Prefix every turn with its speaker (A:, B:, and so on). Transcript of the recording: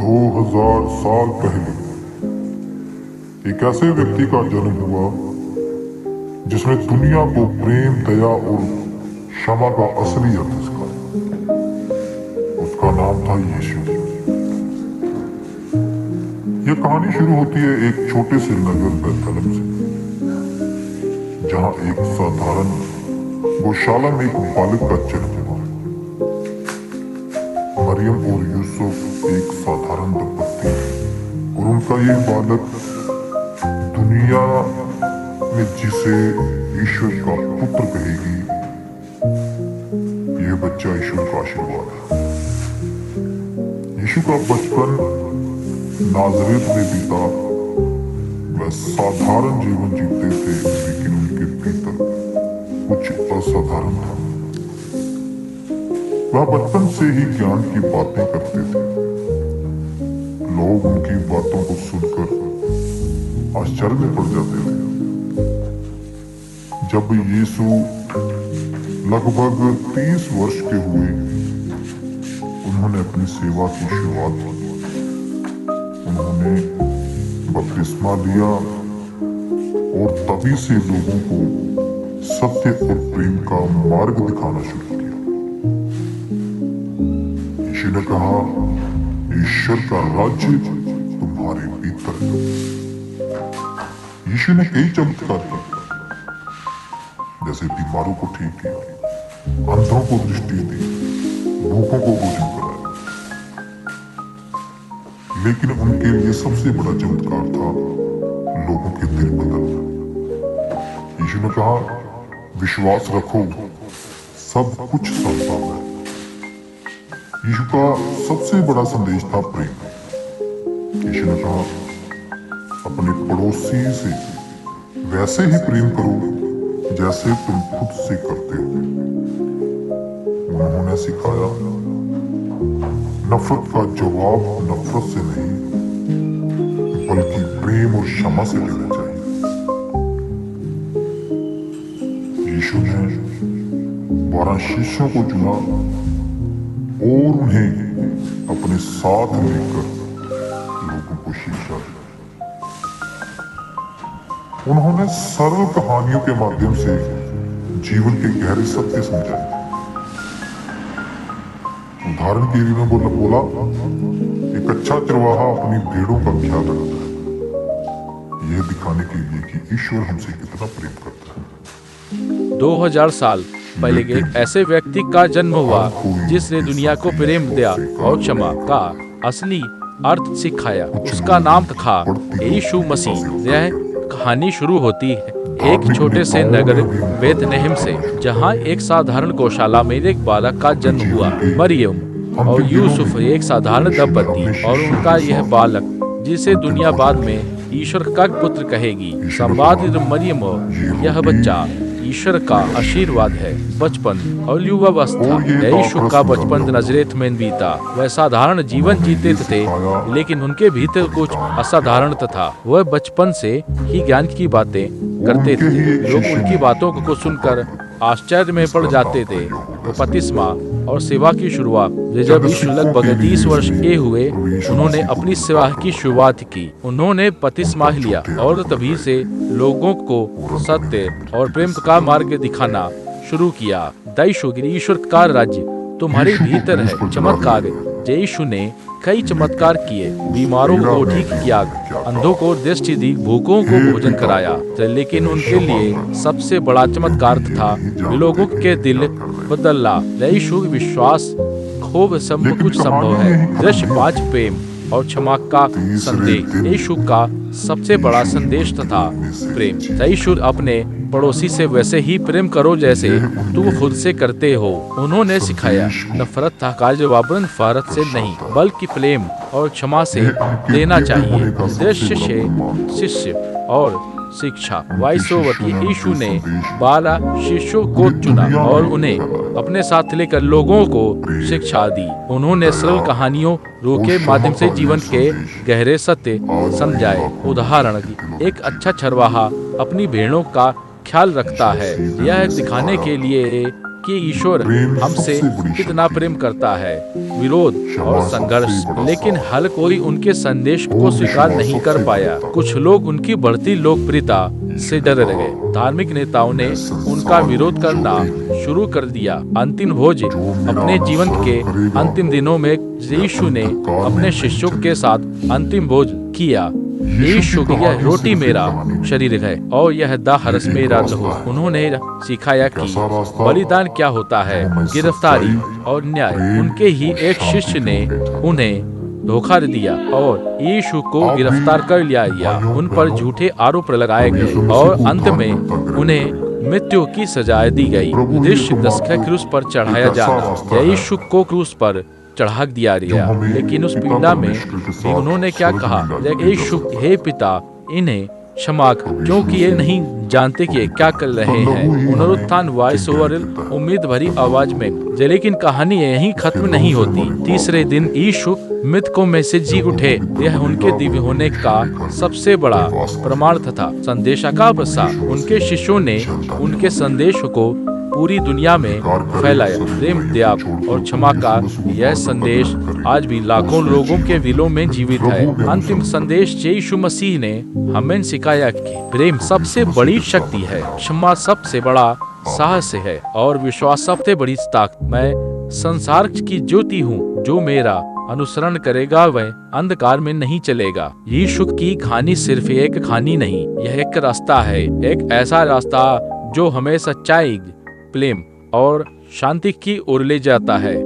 A: 2000 साल पहले एक ऐसे व्यक्ति का जन्म हुआ जिसने दुनिया को प्रेम, दया और क्षमा का असली अर्थ सिखाया। उसका नाम था यीशु। यह कहानी शुरू होती है एक छोटे से नगर बैतलहम से, जहां एक साधारण गौशाला में एक बालक का जन्म हुआ। मरियम और यूसुफ एक साधारण दंपति और उनका ये बालक दुनिया में जिसे ईश्वर का पुत्र कहेगी, यह बच्चा ईश्वर का आशीर्वाद है। यीशु का बचपन नाज़रेत में बीता। वह साधारण जीवन जीते थे, लेकिन उनके भीतर कुछ असाधारण था। वह बचपन से ही ज्ञान की बातें करते थे। लोग उनकी बातों को सुनकर आश्चर्य में पड़ जाते थे। जब यीशु लगभग 30 वर्ष के हुए, उन्होंने अपनी सेवा की शुरुआत की। उन्होंने बपतिस्मा लिया और तभी से लोगों को सत्य और प्रेम का मार्ग दिखाना शुरू किया। यीशु ने कहा, ईश्वर का राज्य तुम्हारे भीतर है। यीशु ने कई चमत्कार किए, जैसे बीमारों को ठीक किया, अंधों को दृष्टि दी, भूखों को भोजन कराया। लेकिन उनके लिए सबसे बड़ा चमत्कार था लोगों के दिल बदलना। यीशु ने कहा, विश्वास रखो, सब कुछ संभव है। यीशु का सबसे बड़ा संदेश था प्रेम। यीशु ने कहा, अपने पड़ोसी से वैसे ही प्रेम करो जैसे तुम खुद से करते हो। उन्होंने सिखाया, नफरत का जवाब नफरत से नहीं, बल्कि प्रेम और क्षमा से देना चाहिए। यीशु ने 12 शिष्यों को चुना और उन्हें अपने साथ लेकर लोगों को शिक्षा दी। उन्होंने सरल कहानियों के माध्यम से जीवन के गहरे सत्य समझाए। उदाहरण के लिए बोला, एक अच्छा चरवाहा अपनी भेड़ों का ख्याल रखता है, यह दिखाने के लिए कि ईश्वर हमसे कितना प्रेम करता है।
B: 2000 साल पहले एक ऐसे व्यक्ति का जन्म हुआ जिसने दुनिया को प्रेम, दया और क्षमा का असली अर्थ सिखाया। उसका नाम था यीशु मसीह। यह कहानी शुरू होती है एक छोटे से नगर बैतलहम से, जहां एक साधारण गौशाला में एक बालक का जन्म हुआ। मरियम और यूसुफ एक साधारण दंपति और उनका यह बालक जिसे दुनिया बाद में ईश्वर का पुत्र कहेगी। संवादित मरियम, यह बच्चा ईश्वर का आशीर्वाद है। बचपन और युवावस्था। यीशु का बचपन नाज़रेत में बीता। वह साधारण जीवन जीते थे, लेकिन उनके भीतर कुछ असाधारण था। वह बचपन से ही ज्ञान की बातें करते थे। लोग उनकी बातों को सुनकर आश्चर्य में पड़ जाते थे। बपतिस्मा और सेवा की शुरुआत। जब यीशु लगभग 30 वर्ष के हुए, उन्होंने अपनी सेवा की शुरुआत की। उन्होंने बपतिस्मा लिया और तभी से लोगों को सत्य और प्रेम का मार्ग दिखाना शुरू किया। ईश्वर का राज्य तुम्हारे भीतर है। चमत्कार। यीशु ने कई चमत्कार किए, बीमारों को ठीक किया, अंधों को दृष्टि दी, भूखों को भोजन कराया। लेकिन उनके लिए सबसे बड़ा चमत्कार था लोगों के दिल बदलना। यीशु विश्वास खूब सब कुछ संभव है। दृश्य 5 प्रेम और क्षमा का संदेश। यीशु का सबसे बड़ा संदेश था प्रेम। यीशु अपने पड़ोसी से वैसे ही प्रेम करो जैसे तुम खुद से करते हो। उन्होंने सिखाया, नफरत का जवाब नफरत से नहीं, बल्कि प्रेम और क्षमा से देना चाहिए। दृश्य से शिष्य और शिक्षा। यीशु ने 12 शिष्यों को चुना और उन्हें अपने साथ लेकर लोगों को शिक्षा दी। उन्होंने सरल कहानियों के माध्यम से जीवन के गहरे सत्य समझाए। उदाहरण, एक अच्छा चरवाहा अपनी भेड़ों का ख्याल रखता है, यह दिखाने के लिए कि ईश्वर हमसे कितना प्रेम करता है। विरोध और संघर्ष, लेकिन हर कोई उनके संदेश को स्वीकार नहीं कर पाया। कुछ लोग उनकी बढ़ती लोकप्रियता से डर गए। धार्मिक नेताओं ने उनका विरोध करना शुरू कर दिया। अंतिम भोज, अपने जीवन के अंतिम दिनों में यीशु ने अपने शिष्यों के साथ अंतिम भोज किया। यीशु की यह रोटी मेरा शरीर है और यह दाहरस मेरा लहू। उन्होंने सिखाया कि बलिदान क्या होता है, गिरफ्तारी और न्याय। उनके ही एक शिष्य ने उन्हें धोखा दिया और यीशु को गिरफ्तार कर लिया। उन पर झूठे आरोप लगाए गए और अंत में उन्हें मृत्यु की सजा दी गई। दृश्य 10 क्रूस पर चढ़ाया जाना। यीशु को क्रूस पर चढ़ा दिया गया, लेकिन उस पीड़ा में भी उन्होंने क्या कहा? यीशु, हे पिता, इन्हें क्षमा कर, क्योंकि ये नहीं जानते कि क्या कर रहे हैं। पुनरुत्थान वॉइस ओवर उम्मीद भरी आवाज में। लेकिन कहानी यहीं खत्म नहीं होती। तीसरे दिन यीशु मृतकों में से जी उठे। यह उनके दिव्य होने का सबसे बड़ा प्रमाण था। संदेशा का प्रसार, उनके शिष्यों ने उनके संदेश को पूरी दुनिया में फैलाया। प्रेम, दया और क्षमा का यह संदेश आज भी लाखों लोगों के दिलों में जीवित है। अंतिम संदेश, यीशु मसीह ने हमें सिखाया कि प्रेम सबसे बड़ी शक्ति है, क्षमा सबसे बड़ा साहस है और विश्वास सबसे बड़ी ताकत। मैं संसार की ज्योति हूँ। जो मेरा अनुसरण करेगा वह अंधकार में नहीं चलेगा। यीशु की कहानी सिर्फ एक कहानी नहीं, यह एक रास्ता है। एक ऐसा रास्ता जो हमें सच्चाई, प्रेम और शांति की ओर ले जाता है।